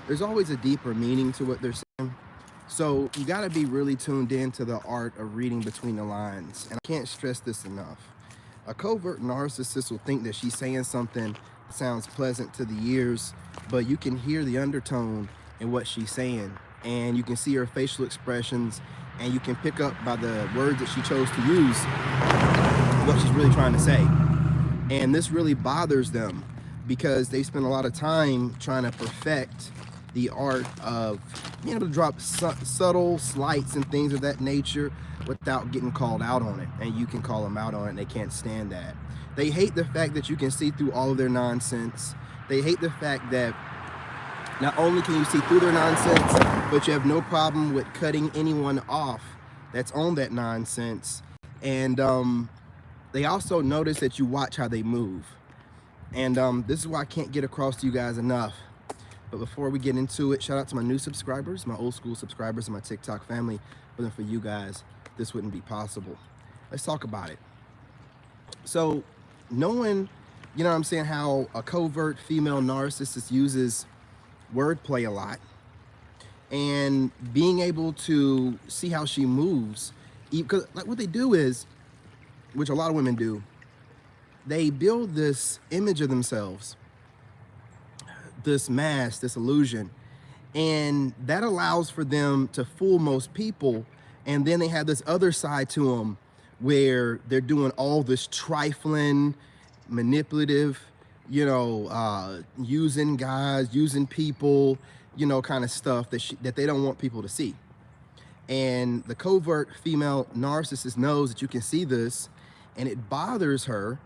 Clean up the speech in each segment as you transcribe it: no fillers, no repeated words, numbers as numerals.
there's always a deeper meaning to what they're saying. So you got to be really tuned in to the art of reading between the lines. And I can't stress this enough. A covert narcissist will think that she's saying something that sounds pleasant to the ears, but you can hear the undertone in what she's saying. And you can see her facial expressions, and you can pick up by the words that she chose to use what she's really trying to say. And this really bothers them because they spend a lot of time trying to perfect the art of being able to drop subtle slights and things of that nature without getting called out on it. And you can call them out on it, and they can't stand that. They hate the fact that you can see through all of their nonsense. They hate the fact that not only can you see through their nonsense, but you have no problem with cutting anyone off that's on that nonsense. And they also notice that you watch how they move. And this is why I can't get across to you guys enough. But before we get into it, shout out to my new subscribers, my old school subscribers, and my TikTok family. But then for you guys, this wouldn't be possible. Let's talk about it. So knowing, you know what I'm saying, how a covert female narcissist uses wordplay a lot, and being able to see how she moves, because like what they do is, which a lot of women do, they build this image of themselves, this mask, this illusion, and that allows for them to fool most people. And then they have this other side to them where they're doing all this trifling, manipulative, you know, using guys, using people, you know, kind of stuff that they don't want people to see. And the covert female narcissist knows that you can see this, and it bothers her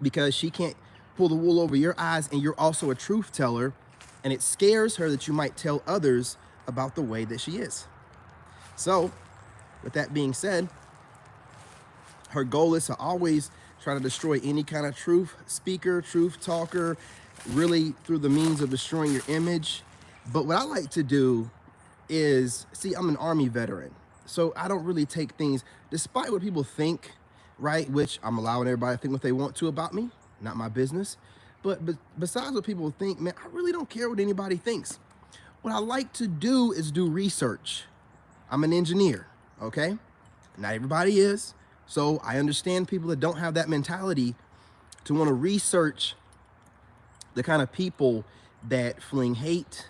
because she can't pull the wool over your eyes, and you're also a truth teller, and it scares her that you might tell others about the way that she is. So with that being said, her goal is to always try to destroy any kind of truth speaker, truth talker, really through the means of destroying your image. But what I like to do is, see, I'm an Army veteran, so I don't really take things, despite what people think, right? Which I'm allowing everybody to think what they want to about me, not my business. But besides what people think, man, I really don't care what anybody thinks. What I like to do is do research. I'm an engineer, okay? Not everybody is. So I understand people that don't have that mentality to want to research the kind of people that fling hate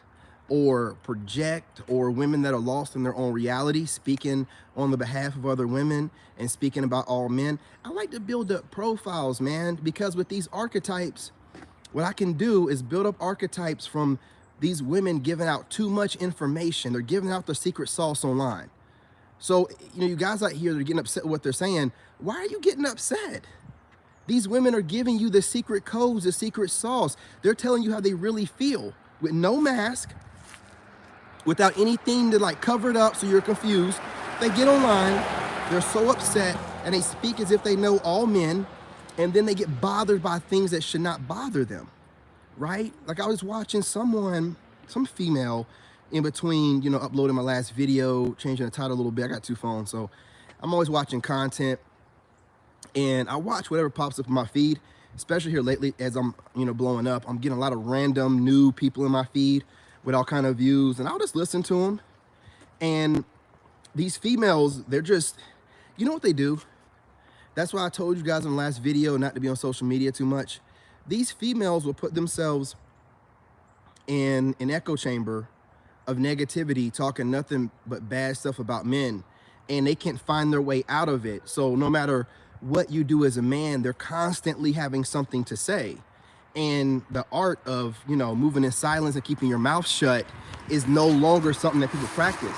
or project, or women that are lost in their own reality, speaking on the behalf of other women and speaking about all men. I like to build up profiles, man, because with these archetypes, what I can do is build up archetypes from these women giving out too much information. They're giving out their secret sauce online. So, you know, you guys out here that are getting upset with what they're saying, why are you getting upset? These women are giving you the secret codes, the secret sauce. They're telling you how they really feel with no mask, without anything to like cover it up so you're confused. They get online, they're so upset, and they speak as if they know all men, and then they get bothered by things that should not bother them, right? Like I was watching some female in between, you know, uploading my last video, changing the title a little bit. I got two phones, so I'm always watching content, and I watch whatever pops up in my feed, especially here lately as I'm, you know, blowing up. I'm getting a lot of random new people in my feed with all kind of views, and I'll just listen to them. And these females, they're just, you know what they do? That's why I told you guys in the last video not to be on social media too much. These females will put themselves in an echo chamber of negativity, talking nothing but bad stuff about men, and they can't find their way out of it. So no matter what you do as a man, they're constantly having something to say. And the art of, you know, moving in silence and keeping your mouth shut is no longer something that people practice.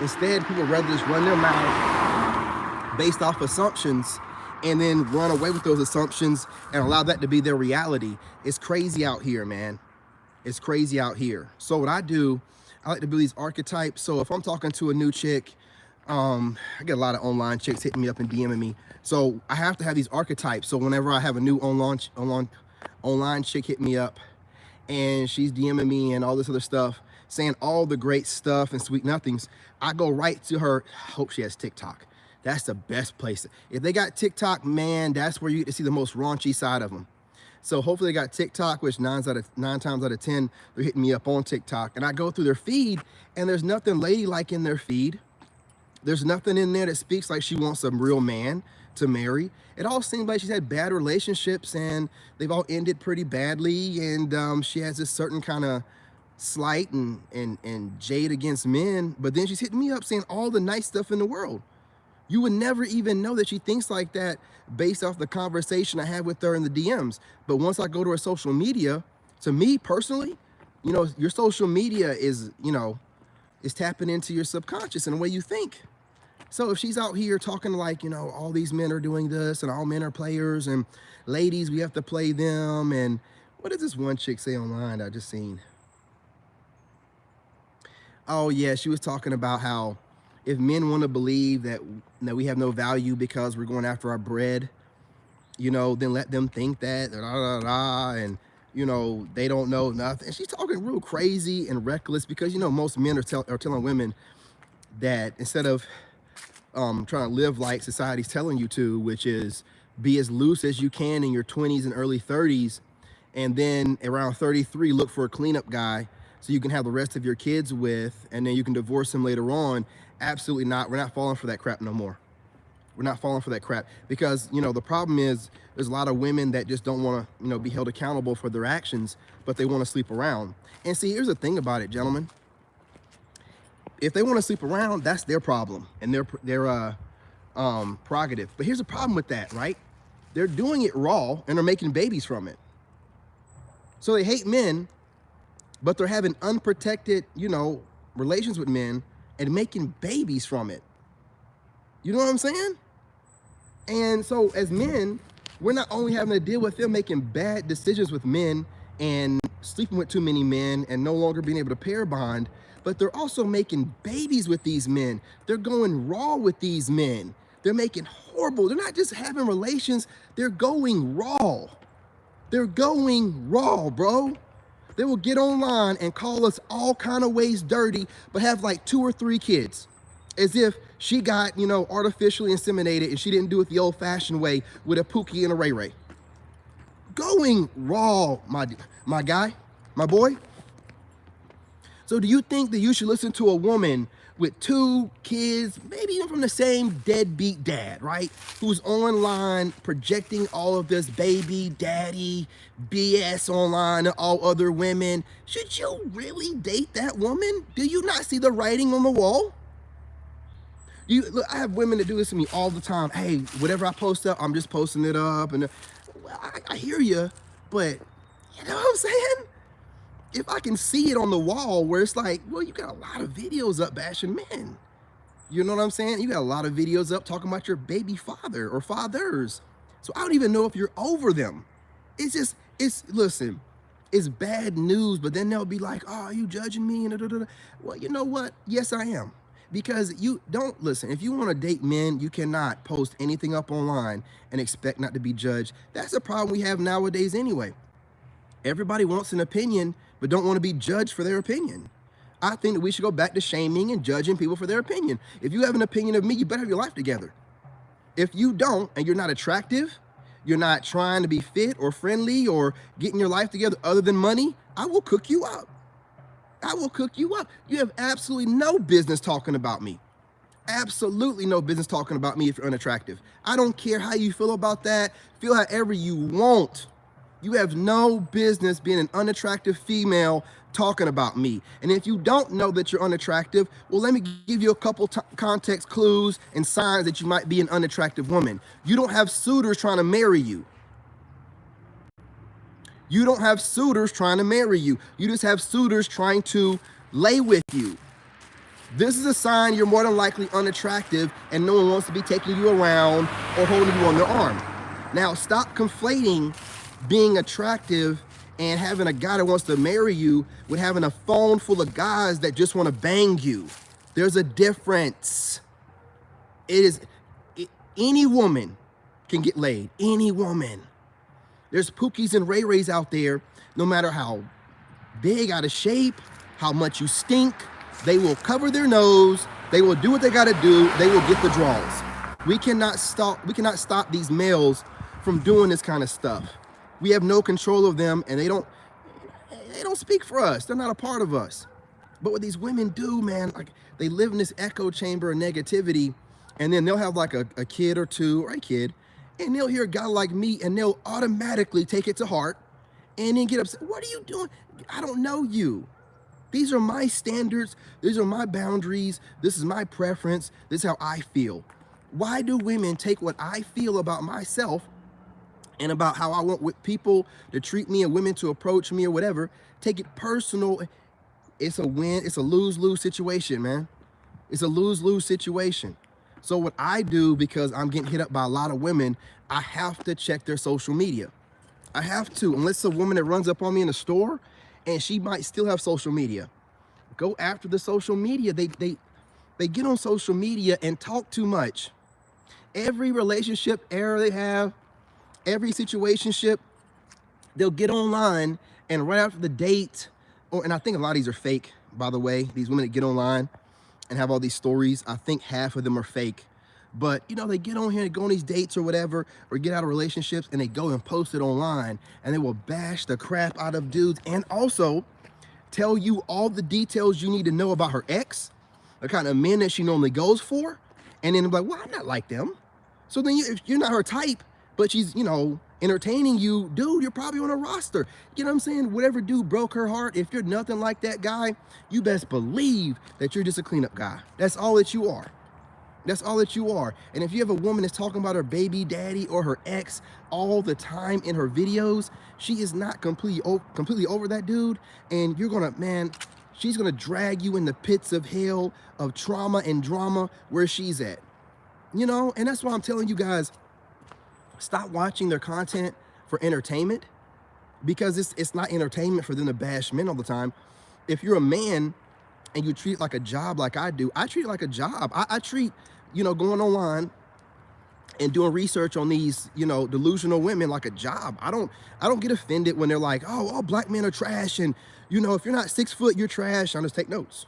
Instead, people rather just run their mouth based off assumptions and then run away with those assumptions and allow that to be their reality. It's crazy out here, man. It's crazy out here. So what I do, I like to build these archetypes. So if I'm talking to a new chick, I get a lot of online chicks hitting me up and DMing me. So I have to have these archetypes. So whenever I have a new online chick hit me up and she's DMing me and all this other stuff, saying all the great stuff and sweet nothings, I go right to her. I hope she has TikTok. That's the best place. If they got TikTok, man, that's where you get to see the most raunchy side of them. So hopefully they got TikTok, which 9 times out of 10, they're hitting me up on TikTok. And I go through their feed, and there's nothing ladylike in their feed. There's nothing in there that speaks like she wants a real man to marry. It all seems like she's had bad relationships, and they've all ended pretty badly. And she has this certain kind of slight and jade against men. But then she's hitting me up saying all the nice stuff in the world. You would never even know that she thinks like that based off the conversation I had with her in the DMs. But once I go to her social media, to me personally, you know, your social media is, you know, is tapping into your subconscious and the way you think. So if she's out here talking like, you know, all these men are doing this and all men are players and ladies, we have to play them. And what did this one chick say online I just seen? Oh yeah, she was talking about how if men want to believe that we have no value because we're going after our bread, you know, then let them think that, and, you know, they don't know nothing. And she's talking real crazy and reckless because, you know, most men are telling women that instead of trying to live like society's telling you to, which is be as loose as you can in your 20s and early 30s, and then around 33, look for a cleanup guy so you can have the rest of your kids with, and then you can divorce him later on. Absolutely not. We're not falling for that crap no more. We're not falling for that crap because, you know, the problem is there's a lot of women that just don't want to, you know, be held accountable for their actions, but they want to sleep around. And see, here's the thing about it, gentlemen. If they want to sleep around, that's their problem and their prerogative. But here's the problem with that, right? They're doing it raw and they're making babies from it. So they hate men, but they're having unprotected, you know, relations with men and making babies from it. You know what I'm saying? And so as men, we're not only having to deal with them making bad decisions with men and sleeping with too many men and no longer being able to pair bond, but they're also making babies with these men. They're going raw with these men. They're making horrible, they're not just having relations, they're going raw. They're going raw, bro. They will get online and call us all kind of ways dirty, but have like 2 or 3 kids. As if she got, you know, artificially inseminated and she didn't do it the old-fashioned way with a Pookie and a Ray Ray. Going raw, my guy, my boy. So do you think that you should listen to a woman with 2 kids, maybe even from the same deadbeat dad, right? Who's online projecting all of this baby daddy BS online to all other women? Should you really date that woman? Do you not see the writing on the wall? Look, I have women that do this to me all the time. Hey, whatever I post up, I'm just posting it up. And well, I hear you, but you know what I'm saying? If I can see it on the wall where it's like, well, you got a lot of videos up bashing men. You know what I'm saying? You got a lot of videos up talking about your baby father or fathers. So I don't even know if you're over them. It's just, listen, it's bad news, but then they'll be like, oh, are you judging me? And da, da, da. Well, you know what? Yes, I am. Because you don't, listen, if you want to date men, you cannot post anything up online and expect not to be judged. That's a problem we have nowadays anyway. Everybody wants an opinion, but don't want to be judged for their opinion. I think that we should go back to shaming and judging people for their opinion. If you have an opinion of me, you better have your life together. If you don't, and you're not attractive, you're not trying to be fit or friendly or getting your life together other than money, I will cook you up. I will cook you up. You have absolutely no business talking about me. Absolutely no business talking about me if you're unattractive. I don't care how you feel about that. Feel however you want. You have no business being an unattractive female talking about me. And if you don't know that you're unattractive, well, let me give you a couple context clues and signs that you might be an unattractive woman. You don't have suitors trying to marry you. You don't have suitors trying to marry you. You just have suitors trying to lay with you. This is a sign you're more than likely unattractive and no one wants to be taking you around or holding you on their arm. Now, stop conflating being attractive and having a guy that wants to marry you with having a phone full of guys that just want to bang you. There's a difference. Any woman can get laid. Any woman. There's Pookies and Ray Rays out there, no matter how big, out of shape, how much you stink, they will cover their nose, they will do what they gotta do, they will get the draws. We cannot stop these males from doing this kind of stuff. We have no control of them, and they don't speak for us. They're not a part of us. But what these women do, man, like they live in this echo chamber of negativity, and then they'll have like a kid or two, or a kid, and they'll hear a guy like me, and they'll automatically take it to heart and then get upset. What are you doing? I don't know you. These are my standards. These are my boundaries. This is my preference. This is how I feel. Why do women take what I feel about myself and about how I want people to treat me and women to approach me or whatever, take it personal? It's a win. It's a lose-lose situation, man. It's a lose-lose situation. So what I do, because I'm getting hit up by a lot of women, I have to check their social media. I have to, unless a woman that runs up on me in the store, and she might still have social media. Go after the social media. They get on social media and talk too much. Every relationship error they have, every situationship, they'll get online and right after the date, and I think a lot of these are fake, by the way. These women that get online and have all these stories, I think half of them are fake. But, you know, they get on here and go on these dates or whatever, or get out of relationships, and they go and post it online, and they will bash the crap out of dudes and also tell you all the details you need to know about her ex, the kind of men that she normally goes for, and then they're like, well, I'm not like them. So then if you're not her type, but she's, you know, entertaining you, dude, you're probably on a roster. You know what I'm saying? Whatever dude broke her heart, if you're nothing like that guy, you best believe that you're just a cleanup guy. That's all that you are. That's all that you are. And if you have a woman that's talking about her baby daddy or her ex all the time in her videos, she is not completely over that dude. And you're gonna, man, she's gonna drag you in the pits of hell of trauma and drama where she's at. You know, and that's why I'm telling you guys, stop watching their content for entertainment, because it's not entertainment for them to bash men all the time. If you're a man and you treat it like a job like I do, I treat it like a job. I treat, you know, going online and doing research on these, you know, delusional women like a job. I don't get offended when they're like, oh, all black men are trash, and, you know, if you're not 6 foot, you're trash. I just take notes.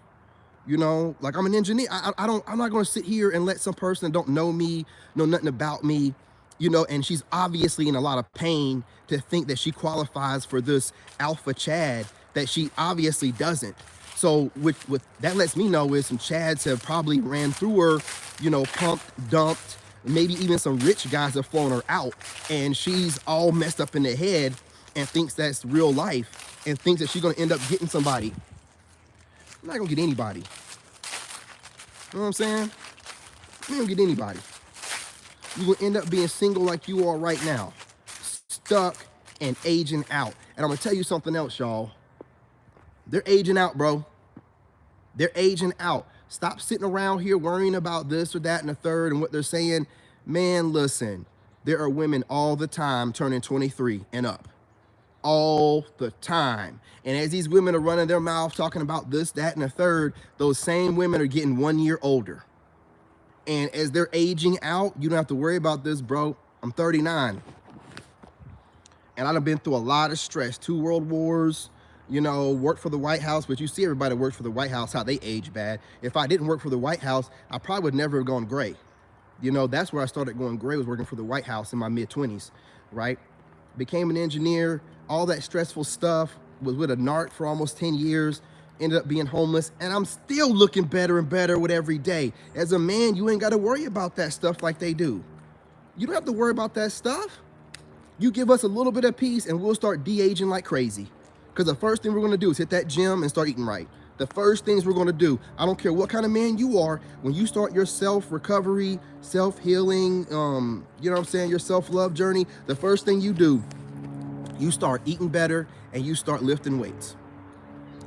You know, like I'm an engineer. I'm not going to sit here and let some person that don't know me, know nothing about me, you know, and she's obviously in a lot of pain to think that she qualifies for this alpha Chad that she obviously doesn't. So what that lets me know is some Chads have probably ran through her, you know, pumped, dumped, maybe even some rich guys have flown her out, and she's all messed up in the head and thinks that's real life and thinks that she's going to end up getting somebody. I'm not going to get anybody. You know what I'm saying? You don't get anybody. You will end up being single like you are right now, stuck and aging out. And I'm going to tell you something else, y'all. They're aging out, bro. They're aging out. Stop sitting around here worrying about this or that and the third and what they're saying. Man, listen, there are women all the time turning 23 and up. All the time. And as these women are running their mouth talking about this, that, and the third, those same women are getting 1 year older. And as they're aging out, you don't have to worry about this, bro. I'm 39. And I've been through a lot of stress. 2 world wars, you know, worked for the White House, but you see everybody that works for the White House, how they age bad. If I didn't work for the White House, I probably would never have gone gray. You know, that's where I started going gray, was working for the White House in my mid-20s, right? Became an engineer, all that stressful stuff, was with a narc for almost 10 years, ended up being homeless, and I'm still looking better and better with every day. As a man, you ain't got to worry about that stuff like they do. You don't have to worry about that stuff. You give us a little bit of peace and we'll start de-aging like crazy. Because the first thing we're going to do is hit that gym and start eating right. The first things we're going to do, I don't care what kind of man you are, when you start your self-recovery, self-healing, you know what I'm saying, your self-love journey, the first thing you do, you start eating better and you start lifting weights.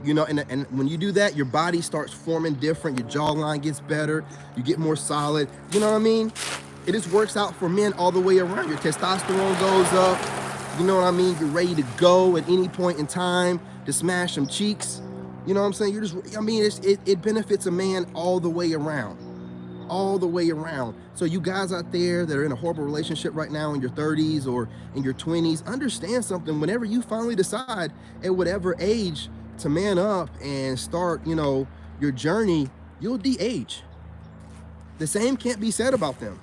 You know, and when you do that, your body starts forming different, your jawline gets better, you get more solid, you know what I mean? It just works out for men all the way around. Your testosterone goes up, you know what I mean? You're ready to go at any point in time to smash some cheeks. You know what I'm saying? You're just, I mean, it benefits a man all the way around. All the way around. So you guys out there that are in a horrible relationship right now in your 30s or in your 20s, understand something. Whenever you finally decide at whatever age to man up and start, you know, your journey, you'll de-age. The same can't be said about them.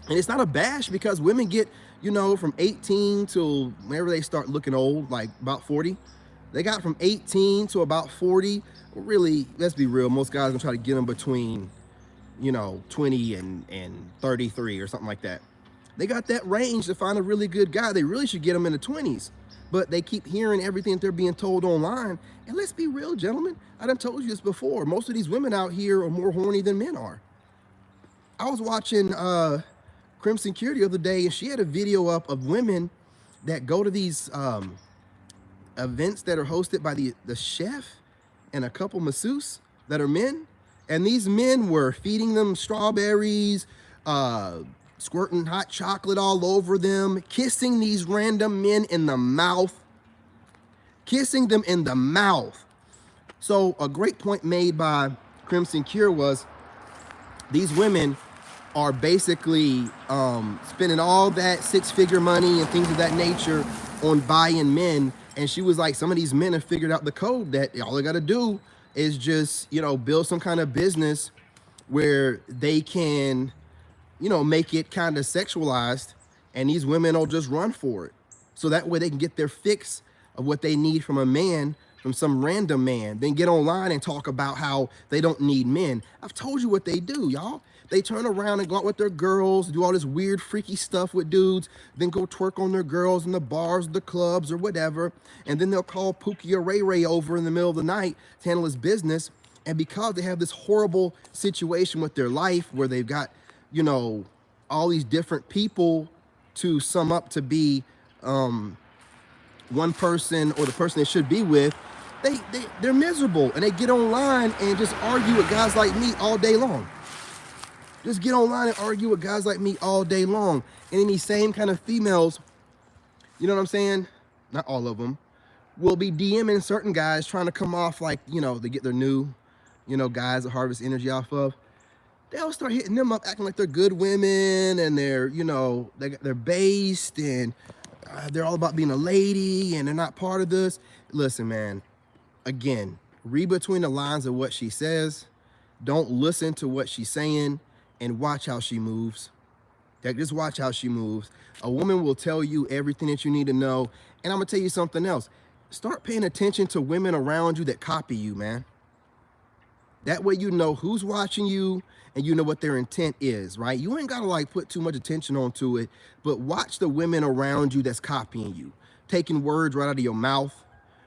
And it's not a bash, because women get, you know, from 18 till whenever they start looking old, like about 40. They got from 18 to about 40. Really, let's be real, most guys gonna try to get them between, you know, 20 and 33 or something like that. They got that range to find a really good guy. They really should get them in the 20s. But they keep hearing everything that they're being told online. And let's be real, gentlemen. I done told you this before. Most of these women out here are more horny than men are. I was watching Crimson Cure the other day, and she had a video up of women that go to these events that are hosted by the chef and a couple masseuses that are men. And these men were feeding them strawberries, squirting hot chocolate all over them, kissing these random men in the mouth, kissing them in the mouth. So a great point made by Crimson Cure was these women are basically spending all that six-figure money and things of that nature on buying men. And she was like, some of these men have figured out the code that all they got to do is just, you know, build some kind of business where they can, you know, make it kind of sexualized, and these women will just run for it. So that way they can get their fix of what they need from a man, from some random man, then get online and talk about how they don't need men. I've told you what they do, y'all. They turn around and go out with their girls, do all this weird, freaky stuff with dudes, then go twerk on their girls in the bars, the clubs, or whatever. And then they'll call Pookie or Ray Ray over in the middle of the night to handle his business. And because they have this horrible situation with their life where they've got, you know, all these different people to sum up to be one person or the person they should be with, they're miserable, and they get online and just argue with guys like me all day long. Just get online and argue with guys like me all day long. And then these same kind of females, you know what I'm saying? Not all of them, will be DMing certain guys trying to come off like, you know, they get their new, you know, guys to harvest energy off of. They'll start hitting them up, acting like they're good women, and they're, you know, they're based, and they're all about being a lady, and they're not part of this. Listen, man, again, read between the lines of what she says. Don't listen to what she's saying, and watch how she moves. Just watch how she moves. A woman will tell you everything that you need to know. And I'm gonna tell you something else. Start paying attention to women around you that copy you, man. That way you know who's watching you, and you know what their intent is, right? You ain't gotta like put too much attention onto it, but watch the women around you that's copying you, taking words right out of your mouth.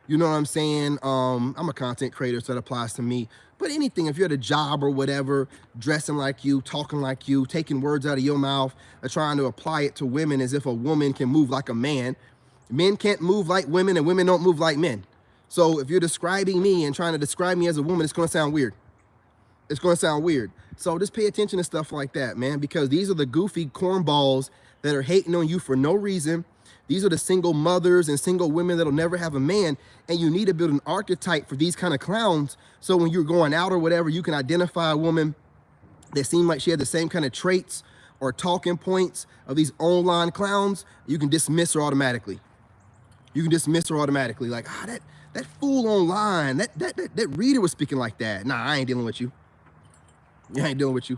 You know what I'm saying? I'm a content creator, so that applies to me. But anything, if you're at a job or whatever, dressing like you, talking like you, taking words out of your mouth, or trying to apply it to women as if a woman can move like a man. Men can't move like women, and women don't move like men. So if you're describing me and trying to describe me as a woman, it's gonna sound weird. It's gonna sound weird. So just pay attention to stuff like that, man, because these are the goofy cornballs that are hating on you for no reason. These are the single mothers and single women that'll never have a man, and you need to build an archetype for these kind of clowns, so when you're going out or whatever, you can identify a woman that seemed like she had the same kind of traits or talking points of these online clowns. You can dismiss her automatically. You can dismiss her automatically. Like, that fool online, that reader was speaking like that. Nah, I ain't dealing with you. I ain't dealing with you.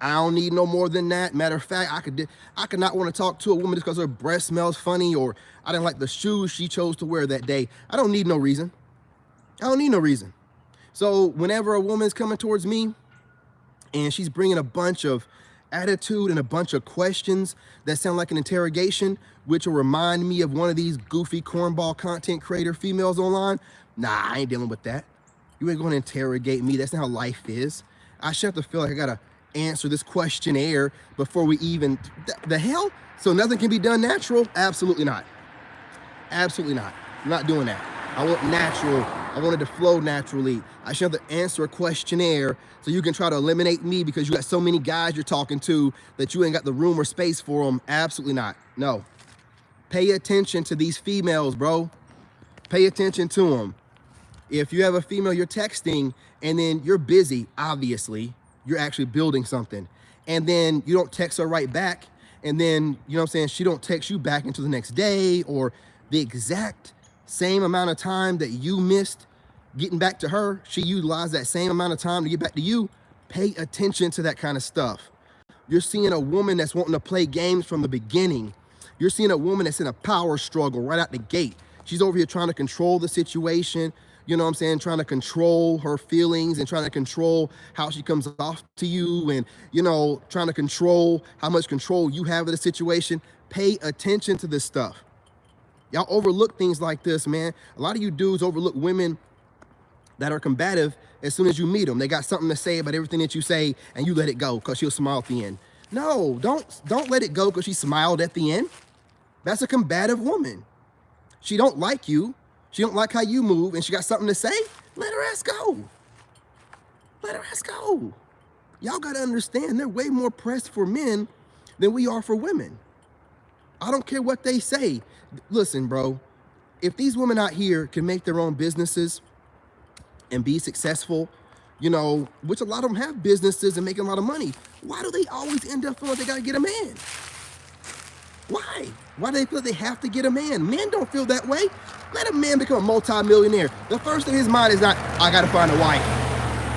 I don't need no more than that. Matter of fact, I could not want to talk to a woman just because her breath smells funny, or I didn't like the shoes she chose to wear that day. I don't need no reason. I don't need no reason. So whenever a woman's coming towards me and she's bringing a bunch of attitude and a bunch of questions that sound like an interrogation, which will remind me of one of these goofy cornball content creator females online, nah, I ain't dealing with that. You ain't going to interrogate me. That's not how life is. I should have to feel like I got to answer this questionnaire before we even, the hell? So nothing can be done natural? Absolutely not. Absolutely not. I'm not doing that. I want natural. I want it to flow naturally. I should have to answer a questionnaire so you can try to eliminate me because you got so many guys you're talking to that you ain't got the room or space for them. Absolutely not. No. Pay attention to these females, bro. Pay attention to them. If you have a female you're texting and then you're busy, obviously, you're actually building something, and then you don't text her right back, and then, you know what I'm saying, she don't text you back until the next day, or the exact same amount of time that you missed getting back to her, she utilized that same amount of time to get back to you. Pay attention to that kind of stuff. You're seeing a woman that's wanting to play games from the beginning. You're seeing a woman that's in a power struggle right out the gate. She's over here trying to control the situation, you know what I'm saying? Trying to control her feelings and trying to control how she comes off to you and, you know, trying to control how much control you have of the situation. Pay attention to this stuff. Y'all overlook things like this, man. A lot of you dudes overlook women that are combative as soon as you meet them. They got something to say about everything that you say and you let it go because she'll smile at the end. No, don't let it go because she smiled at the end. That's a combative woman. She don't like you. She don't like how you move, and she got something to say. Let her ass go. Let her ass go. Y'all got to understand, they're way more pressed for men than we are for women. I don't care what they say. Listen, bro, if these women out here can make their own businesses and be successful, you know, which a lot of them have businesses and making a lot of money, why do they always end up feeling like they got to get a man? Why? Why do they feel like they have to get a man? Men don't feel that way. Let a man become a multi-millionaire. The first thing in his mind is not, I got to find a wife.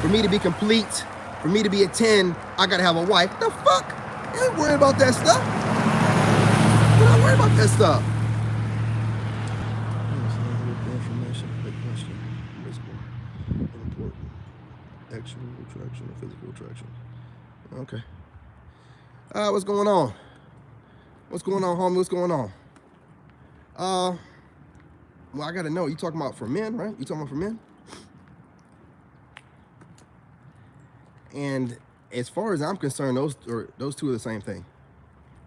For me to be complete, for me to be a 10, I got to have a wife. The fuck? You ain't worried about that stuff. You're not worried about that stuff. Information, big question. What's more important? Actual attraction or physical attraction? Okay. What's going on? What's going on, homie? What's going on? Well, I gotta know. You talking about for men, right? You talking about for men? And as far as I'm concerned, those two are the same thing.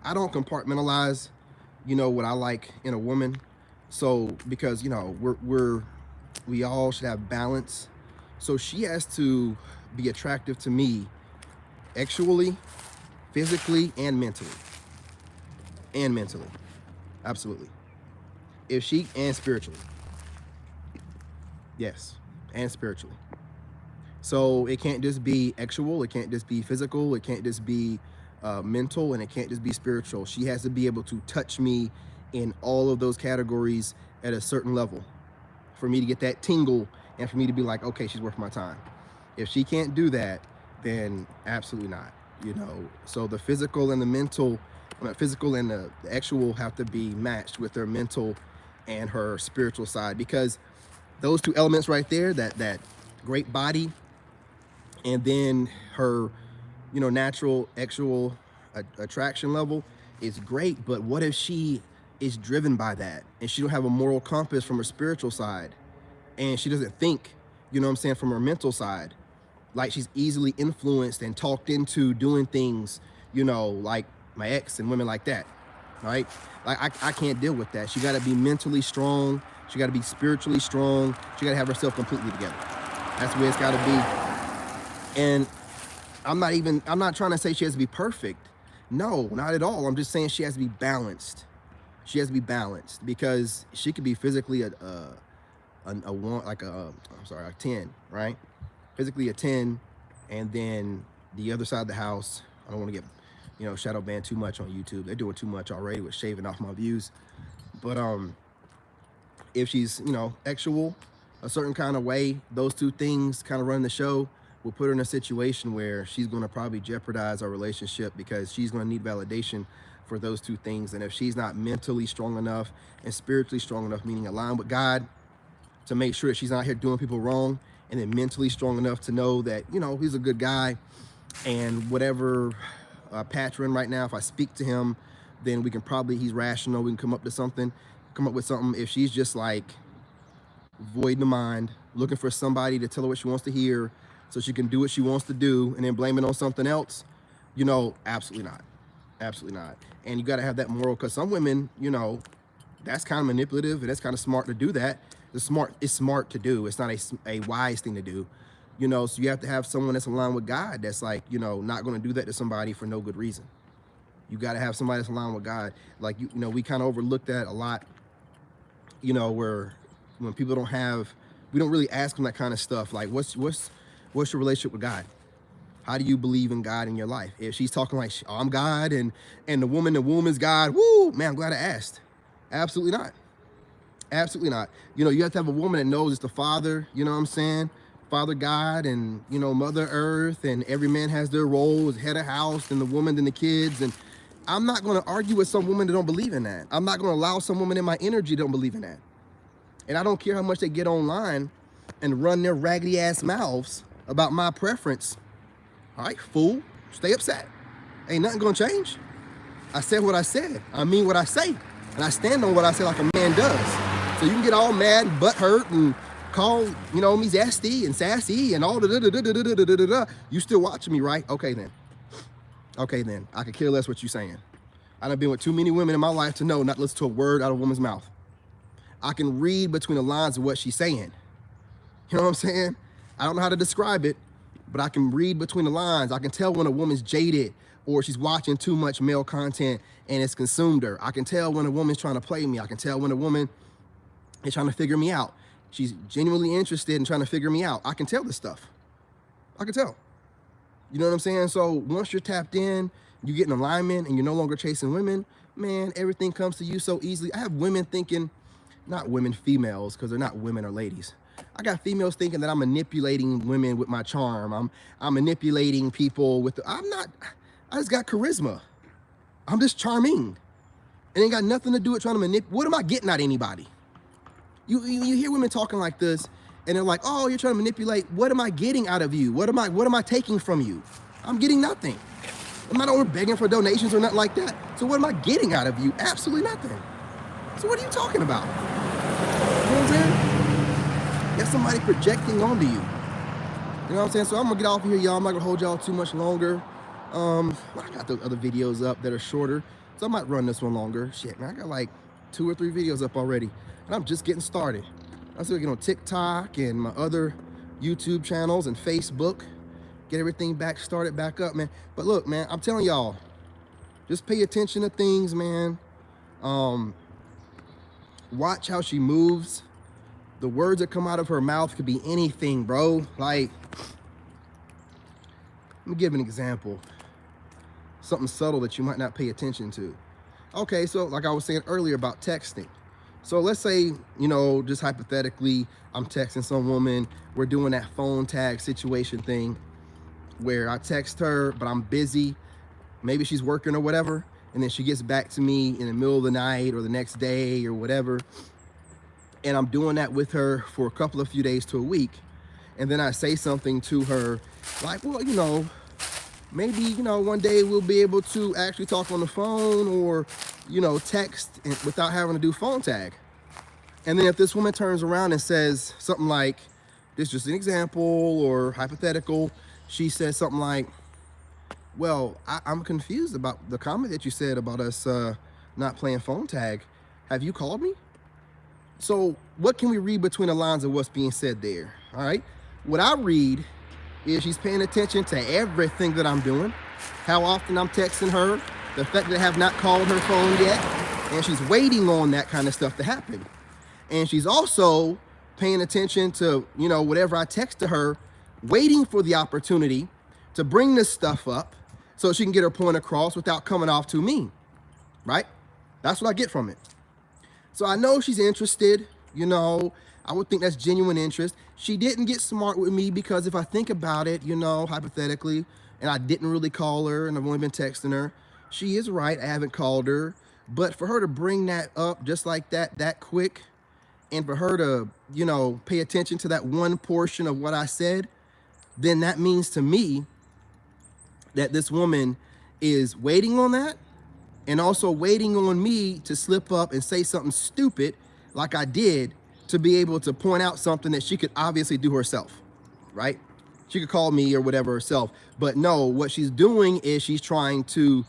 I don't compartmentalize, you know, what I like in a woman. So because, you know, we all should have balance. So she has to be attractive to me sexually, physically, and mentally. Absolutely. If she, and spiritually. Yes, and spiritually. So it can't just be sexual, it can't just be physical, it can't just be mental, and it can't just be spiritual. She has to be able to touch me in all of those categories at a certain level for me to get that tingle and for me to be like, okay, she's worth my time. If she can't do that, then absolutely not, you know. So the physical and the mental, physical and the actual have to be matched with her mental and her spiritual side, because those two elements right there, that great body and then her, you know, natural actual attraction level is great. But what if she is driven by that and she don't have a moral compass from her spiritual side, and she doesn't think, you know what I'm saying, from her mental side? Like she's easily influenced and talked into doing things, you know, like my ex and women like that, right? Like I can't deal with that. She got to be mentally strong. She got to be spiritually strong. She got to have herself completely together. That's the way it's got to be. And I'm not trying to say she has to be perfect. No, not at all. I'm just saying she has to be balanced. She has to be balanced, because she could be physically a 10, right? Physically a 10, and then the other side of the house, I don't want to get, you know, shadow banned too much on YouTube. They're doing too much already with shaving off my views. But if she's, you know, sexual a certain kind of way, those two things kind of run the show, will put her in a situation where she's going to probably jeopardize our relationship, because she's going to need validation for those two things. And if she's not mentally strong enough and spiritually strong enough, meaning aligned with God, to make sure that she's not here doing people wrong, and then mentally strong enough to know that, you know, he's a good guy, and whatever patch we're in right now, if I speak to him, then we can probably, he's rational, we can come up with something. If she's just like void in the mind, looking for somebody to tell her what she wants to hear so she can do what she wants to do, and then blame it on something else, you know, absolutely not. Absolutely not. And you got to have that moral, because some women, you know, that's kind of manipulative, and that's kind of smart to do that. It's smart to do. It's not a wise thing to do, you know. So you have to have someone that's aligned with God, that's like, you know, not going to do that to somebody for no good reason. You got to have somebody that's aligned with God. Like, you know, we kind of overlook that a lot, you know, where when people we don't really ask them that kind of stuff. Like, what's your relationship with God? How do you believe in God in your life? If she's talking like, oh, I'm God, and the womb is God, woo, man, I'm glad I asked. Absolutely not. Absolutely not. You know, you have to have a woman that knows it's the Father, you know what I'm saying? Father God, and, you know, Mother Earth, and every man has their role as head of house, and the woman, and the kids, and I'm not going to argue with some women that don't believe in that. I'm not going to allow some women in my energy that don't believe in that. And I don't care how much they get online and run their raggedy ass mouths about my preference. All right, fool, stay upset. Ain't nothing going to change. I said what I said. I mean what I say. And I stand on what I say like a man does. So you can get all mad and butthurt and call, you know, me zesty and sassy and all the You still watching me, right? Okay then. Okay then. I could care less what you saying. I done been with too many women in my life to know not to listen to a word out of a woman's mouth. I can read between the lines of what she's saying. You know what I'm saying? I don't know how to describe it, but I can read between the lines. I can tell when a woman's jaded or she's watching too much male content and it's consumed her. I can tell when a woman's trying to play me. I can tell when a woman is trying to figure me out. She's genuinely interested in trying to figure me out. I can tell this stuff. I can tell. You know what I'm saying? So once you're tapped in, you get in alignment and you're no longer chasing women, man, everything comes to you so easily. I have women thinking, not women, females, because they're not women or ladies. I got females thinking that I'm manipulating women with my charm. I'm manipulating people with, I'm not, I just got charisma. I'm just charming. It ain't got nothing to do with trying to manipulate. What am I getting at anybody? You hear women talking like this and they're like, oh, you're trying to manipulate. What am I getting out of you? What am I taking from you? I'm getting nothing. I'm not over begging for donations or nothing like that. So what am I getting out of you? Absolutely nothing. So what are you talking about? You know what I'm saying? That's somebody projecting onto you. You know what I'm saying? So I'm gonna get off of here, y'all. I'm not gonna hold y'all too much longer. I got the other videos up that are shorter, so I might run this one longer. Shit, man, I got like 2 or 3 videos up already, and I'm just getting started. I'm still getting on TikTok and my other YouTube channels and Facebook. Get everything started back up, man. But look, man, I'm telling y'all, just pay attention to things, man. Watch how she moves. The words that come out of her mouth could be anything, bro. Like, let me give an example. Something subtle that you might not pay attention to. Okay, so like I was saying earlier about texting. So let's say, you know, just hypothetically, I'm texting some woman. We're doing that phone tag situation thing where I text her, but I'm busy. Maybe she's working or whatever. And then she gets back to me in the middle of the night or the next day or whatever. And I'm doing that with her for a couple of few days to a week. And then I say something to her like, well, you know, maybe, you know, one day we'll be able to actually talk on the phone or, you know, text without having to do phone tag. And then if this woman turns around and says something like, this is just an example or hypothetical, she says something like, well, I'm confused about the comment that you said about us not playing phone tag. Have you called me? So what can we read between the lines of what's being said there? All right. What I read is she's paying attention to everything that I'm doing, how often I'm texting her, the fact that I have not called her phone yet, and she's waiting on that kind of stuff to happen. And she's also paying attention to, you know, whatever I text to her, waiting for the opportunity to bring this stuff up so she can get her point across without coming off too mean, right? That's what I get from it. So I know she's interested, you know, I would think that's genuine interest. She didn't get smart with me because if I think about it, you know, hypothetically, and I didn't really call her and I've only been texting her, she is right, I haven't called her. But for her to bring that up just like that quick, and for her to, you know, pay attention to that one portion of what I said, then that means to me that this woman is waiting on that and also waiting on me to slip up and say something stupid like I did to be able to point out something that she could obviously do herself, right? She could call me or whatever herself. But no, what she's doing is she's trying to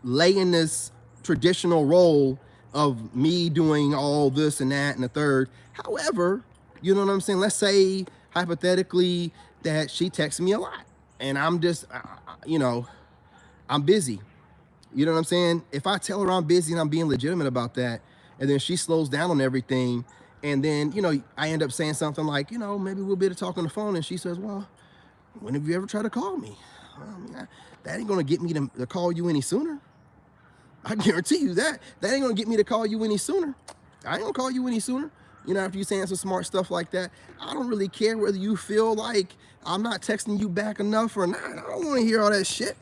lay in this traditional role of me doing all this and that and the third. However, you know what I'm saying? Let's say hypothetically that she texts me a lot and I'm just, you know, I'm busy. You know what I'm saying? If I tell her I'm busy and I'm being legitimate about that, and then she slows down on everything, and then, you know, I end up saying something like, you know, maybe we'll be able to talk on the phone, and she says, well, when have you ever tried to call me? I mean, that ain't gonna get me to call you any sooner. I guarantee you that. That ain't gonna get me to call you any sooner. I ain't gonna call you any sooner. You know, after you saying some smart stuff like that, I don't really care whether you feel like I'm not texting you back enough or not. I don't wanna hear all that shit.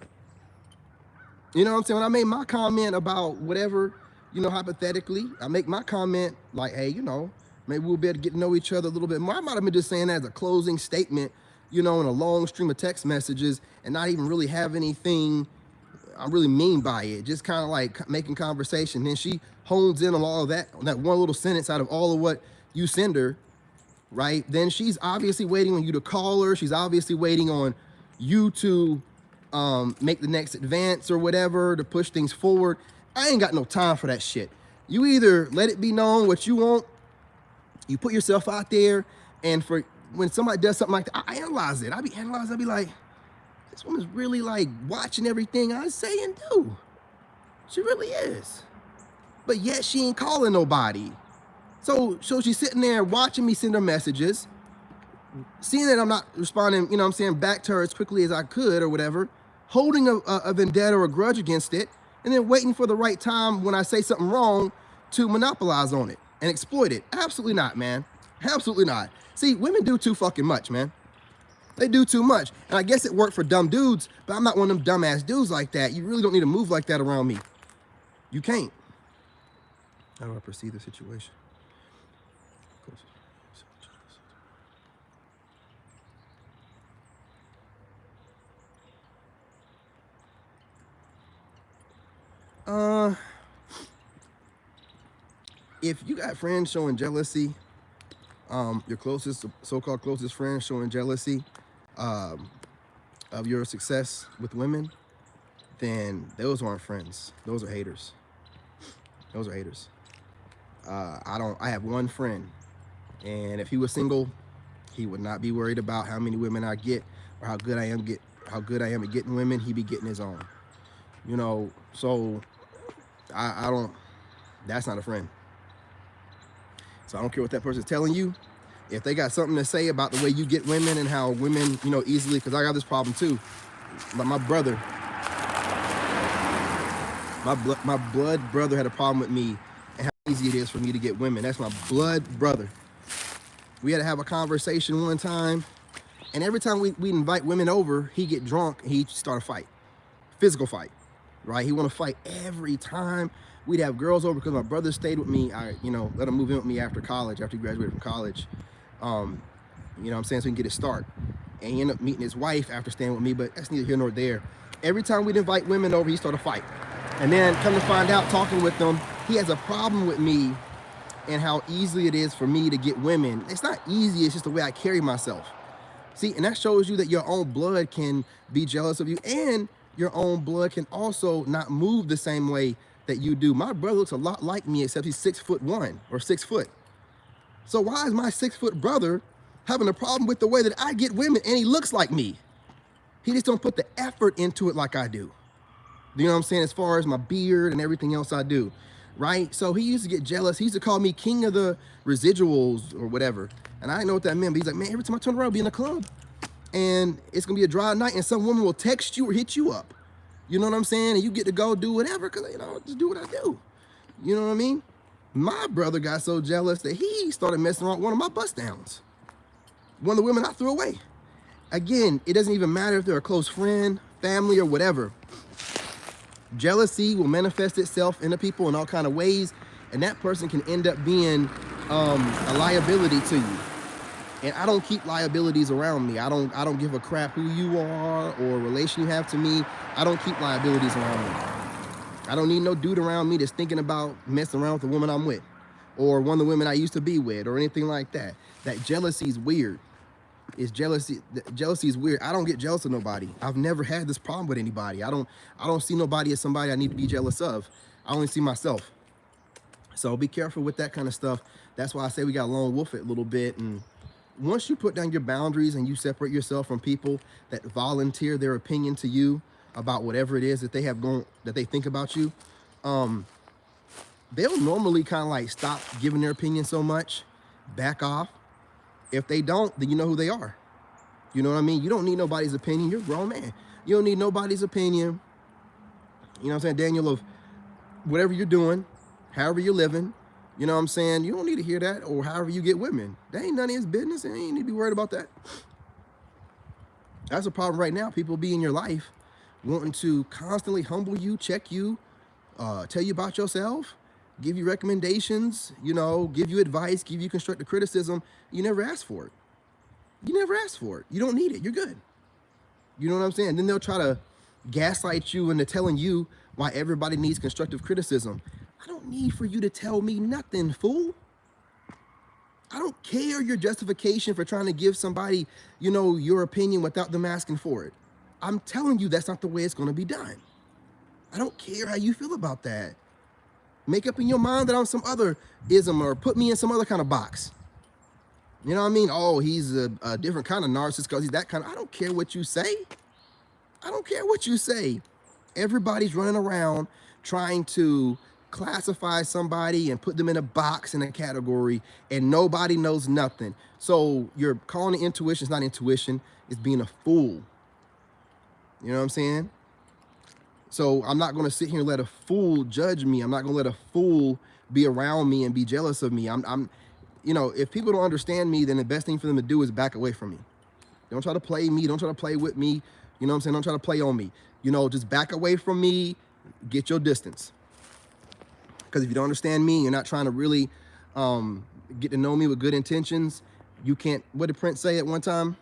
You know what I'm saying? When I made my comment about whatever, you know, hypothetically, I make my comment like, hey, you know, maybe we'll be able to get to know each other a little bit more. I might have been just saying that as a closing statement, you know, in a long stream of text messages and not even really have anything I really mean by it. Just kind of like making conversation. Then she hones in on all of that, on that one little sentence out of all of what you send her, right? Then she's obviously waiting on you to call her. She's obviously waiting on you to make the next advance or whatever to push things forward. I ain't got no time for that shit. You either let it be known what you want, you put yourself out there, and for when somebody does something like that, I analyze it. I be analyzing, I be like, this woman's really like watching everything I say and do. She really is. But yet she ain't calling nobody. So she's sitting there watching me send her messages, seeing that I'm not responding, you know what I'm saying, back to her as quickly as I could or whatever, holding a vendetta or a grudge against it, and then waiting for the right time when I say something wrong to monopolize on it and exploit it. Absolutely not, man. Absolutely not. See, women do too fucking much, man. They do too much. And I guess it worked for dumb dudes, but I'm not one of them dumbass dudes like that. You really don't need to move like that around me. You can't. How do I perceive the situation? If you got friends showing jealousy, your closest, so-called closest friends showing jealousy of your success with women, then those aren't friends. Those are haters. Those are haters. I have one friend, and if he was single, he would not be worried about how many women I get or how good I am at getting women. He'd be getting his own. You know, so I don't, that's not a friend. So I don't care what that person's telling you. If they got something to say about the way you get women and how women, you know, easily, because I got this problem too. But my brother, my blood brother had a problem with me and how easy it is for me to get women. That's my blood brother. We had to have a conversation one time, and every time we invite women over, he get drunk and he'd start a fight, physical fight, right? He want to fight every time. We'd have girls over because my brother stayed with me. I, you know, let him move in with me after college, after he graduated from college. You know what I'm saying? So he can get his start. And he ended up meeting his wife after staying with me, but that's neither here nor there. Every time we'd invite women over, he started a fight. And then come to find out, talking with them, he has a problem with me and how easily it is for me to get women. It's not easy, it's just the way I carry myself. See, and that shows you that your own blood can be jealous of you, and your own blood can also not move the same way that you do. My brother looks a lot like me, except he's 6'1" or 6 foot. So why is my 6 foot brother having a problem with the way that I get women and he looks like me? He just don't put the effort into it like I do. You know what I'm saying? As far as my beard and everything else I do, right? So he used to get jealous. He used to call me king of the residuals or whatever. And I didn't know what that meant, but he's like, man, every time I turn around, I'll be in a club and it's gonna be a dry night and some woman will text you or hit you up. You know what I'm saying? And you get to go do whatever, because, you know, just do what I do. You know what I mean? My brother got so jealous that he started messing around with one of my bust downs. One of the women I threw away. Again, it doesn't even matter if they're a close friend, family, or whatever. Jealousy will manifest itself into people in all kind of ways, and that person can end up being a liability to you. And I don't keep liabilities around me. I don't give a crap who you are or relation you have to me. I don't keep liabilities around me. I don't need no dude around me that's thinking about messing around with the woman I'm with, or one of the women I used to be with, or anything like that. That jealousy is weird. Jealousy is weird. I don't get jealous of nobody. I've never had this problem with anybody. I don't see nobody as somebody I need to be jealous of. I only see myself. So be careful with that kind of stuff. That's why I say we got to lone wolf it a little bit. And once you put down your boundaries and you separate yourself from people that volunteer their opinion to you about whatever it is that they have going, that they think about you, they'll normally kind of like stop giving their opinion so much, back off. If they don't, then you know who they are. You know what I mean? You don't need nobody's opinion. You're a grown man. You don't need nobody's opinion. You know what I'm saying, Daniel, of whatever you're doing, however you're living. You know what I'm saying? You don't need to hear that, or however you get women. That ain't none of his business, and you ain't need to be worried about that. That's a problem right now. People be in your life wanting to constantly humble you, check you, tell you about yourself, give you recommendations, you know, give you advice, give you constructive criticism. You never ask for it. You never ask for it. You don't need it. You're good. You know what I'm saying? Then they'll try to gaslight you into telling you why everybody needs constructive criticism. I don't need for you to tell me nothing, fool. I don't care your justification for trying to give somebody, you know, your opinion without them asking for it. I'm telling you that's not the way it's going to be done. I don't care how you feel about that. Make up in your mind that I'm some other ism or put me in some other kind of box. You know what I mean? Oh, he's a different kind of narcissist because he's that kind of... I don't care what you say. I don't care what you say. Everybody's running around trying to classify somebody and put them in a box, in a category, and nobody knows nothing. So you're calling it intuition. It's not intuition. It's being a fool. You know what I'm saying? So I'm not going to sit here and let a fool judge me. I'm not going to let a fool be around me and be jealous of me. You know, if people don't understand me, then the best thing for them to do is back away from me. Don't try to play me. Don't try to play with me. You know what I'm saying? Don't try to play on me. You know, just back away from me. Get your distance. Because if you don't understand me, you're not trying to really get to know me with good intentions. You can't... What did Prince say at one time?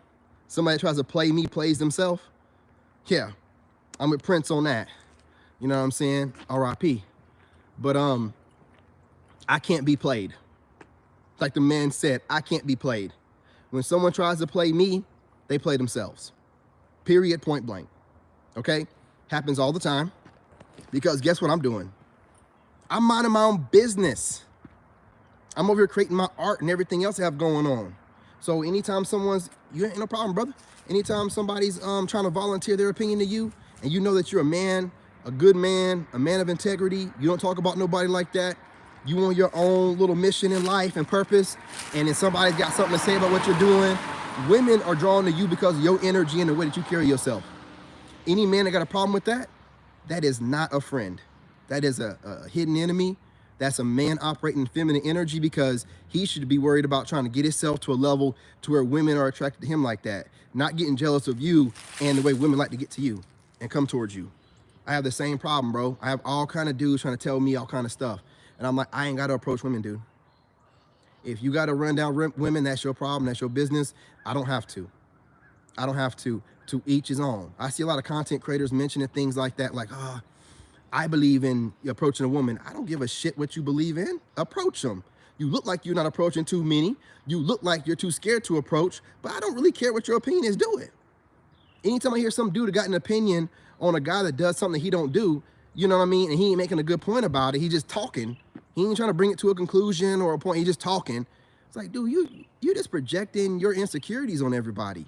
Somebody tries to play me, plays themselves. Yeah, I'm with Prince on that. You know what I'm saying? R.I.P. But I can't be played. Like the man said, I can't be played. When someone tries to play me, they play themselves. Period, point blank. Okay? Happens all the time. Because guess what I'm doing? I'm minding my own business. I'm over here creating my art and everything else I have going on. So anytime someone's... You ain't no problem, brother. Anytime somebody's trying to volunteer their opinion to you, and you know that you're a man, a good man, a man of integrity, you don't talk about nobody like that, you on your own little mission in life and purpose, and then somebody's got something to say about what you're doing, women are drawn to you because of your energy and the way that you carry yourself. Any man that got a problem with that, that is not a friend. That is a hidden enemy. That's a man operating feminine energy, because he should be worried about trying to get himself to a level to where women are attracted to him like that, not getting jealous of you and the way women like to get to you and come towards you. I have the same problem, bro. I have all kind of dudes trying to tell me all kind of stuff. And I'm like, I ain't got to approach women, dude. If you got to run down women, that's your problem. That's your business. I don't have to. I don't have to. To each his own. I see a lot of content creators mentioning things like that, like, I believe in approaching a woman. I don't give a shit what you believe in. Approach them. You look like you're not approaching too many. You look like you're too scared to approach, but I don't really care what your opinion is. Do it. Anytime I hear some dude that got an opinion on a guy that does something he don't do, you know what I mean, and he ain't making a good point about it, he just talking. He ain't trying to bring it to a conclusion or a point. He just talking. It's like, dude, you just projecting your insecurities on everybody.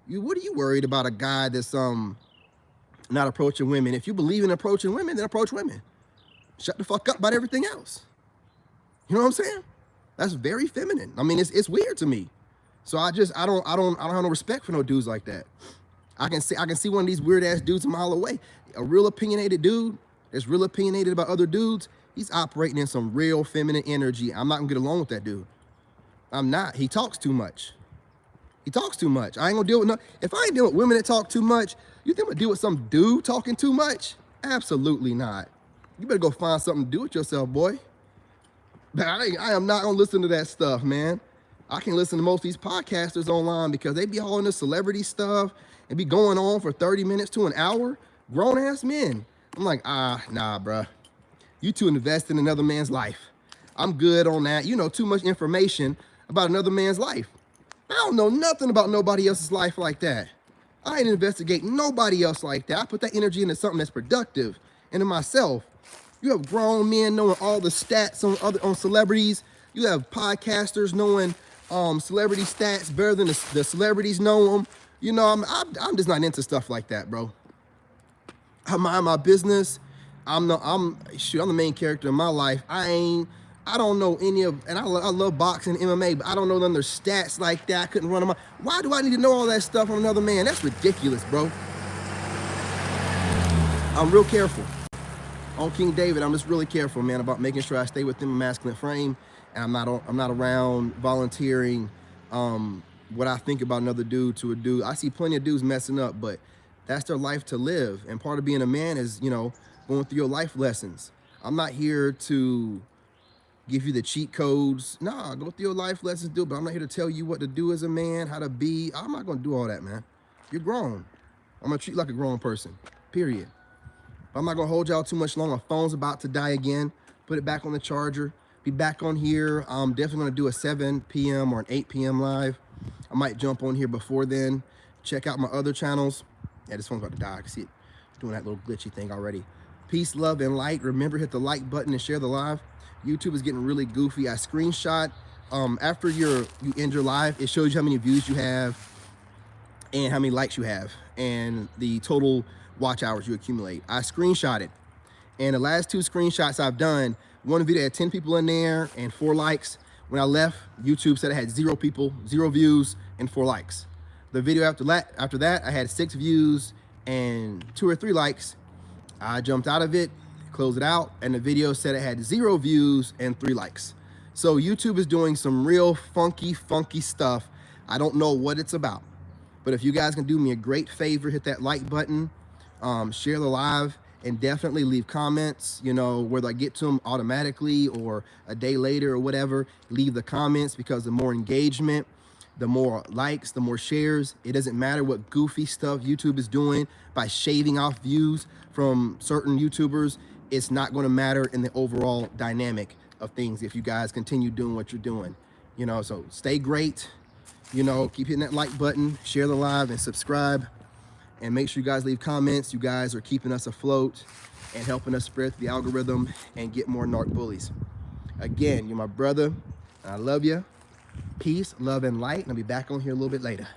What are you worried about a guy that's not approaching women? If you believe in approaching women, then approach women. Shut the fuck up about everything else. You know what I'm saying? That's very feminine. I mean, it's weird to me. So I don't have no respect for no dudes like that. I can see one of these weird ass dudes a mile away. A real opinionated dude that's real opinionated about other dudes, he's operating in some real feminine energy. I'm not gonna get along with that dude. I'm not. He talks too much. He talks too much. I ain't gonna deal with no... If I ain't dealing with women that talk too much, you think I'm gonna deal with some dude talking too much? Absolutely not. You better go find something to do with yourself, boy. I am not gonna listen to that stuff, man. I can listen to most of these podcasters online because they be all in the celebrity stuff and be going on for 30 minutes to an hour. Grown ass men. I'm like, nah, bruh. You too invested in another man's life. I'm good on that. You know too much information about another man's life. I don't know nothing about nobody else's life like that. I ain't investigating nobody else like that. I put that energy into something that's productive, into myself. You have grown men knowing all the stats on celebrities. You have podcasters knowing celebrity stats better than the celebrities know them. You know, I'm just not into stuff like that, bro. I mind my business. I'm the main character in my life. I don't know any of, and I love boxing and MMA, but I don't know none of their stats like that. I couldn't run them out. Why do I need to know all that stuff on another man? That's ridiculous, bro. I'm real careful. On King David, I'm just really careful, man, about making sure I stay within my masculine frame, and I'm not around volunteering what I think about another dude to a dude. I see plenty of dudes messing up, but That's their life to live. And part of being a man is, you know, going through your life lessons. I'm not here to give you the cheat codes. Nah, go through your life lessons, do it. But I'm not here to tell you what to do as a man, how to be. I'm not going to do all that, man. You're grown. I'm going to treat you like a grown person, period. I'm not going to hold y'all too much longer. My phone's about to die again. Put it back on the charger. Be back on here. I'm definitely going to do a 7 p.m. or an 8 p.m. live. I might jump on here before then. Check out my other channels. Yeah, this phone's about to die. I can see it doing that little glitchy thing already. Peace, love, and light. Remember, hit the like button and share the live. YouTube is getting really goofy. I screenshot after you end your live. It shows you how many views you have and how many likes you have and the total watch hours you accumulate. I screenshot it. And the last 2 screenshots I've done, one video had 10 people in there and 4 likes. When I left, YouTube said I had 0 people, 0 views, and 4 likes. The video after that, I had 6 views and 2 or 3 likes. I jumped out of it, closed it out, and the video said it had 0 views and 3 likes. So YouTube is doing some real funky stuff. I don't know what it's about. But if you guys can do me a great favor, hit that like button, share the live, and definitely leave comments, you know, whether I get to them automatically or a day later or whatever, leave the comments, because the more engagement, the more likes, the more shares. It doesn't matter what goofy stuff YouTube is doing by shaving off views from certain YouTubers. It's not going to matter in the overall dynamic of things if you guys continue doing what you're doing, you know. So stay great, you know, keep hitting that like button, share the live, and subscribe. And make sure you guys leave comments. You guys are keeping us afloat and helping us spread the algorithm and get more narc bullies. Again, you're my brother, and I love you. Peace, love, and light. And I'll be back on here a little bit later.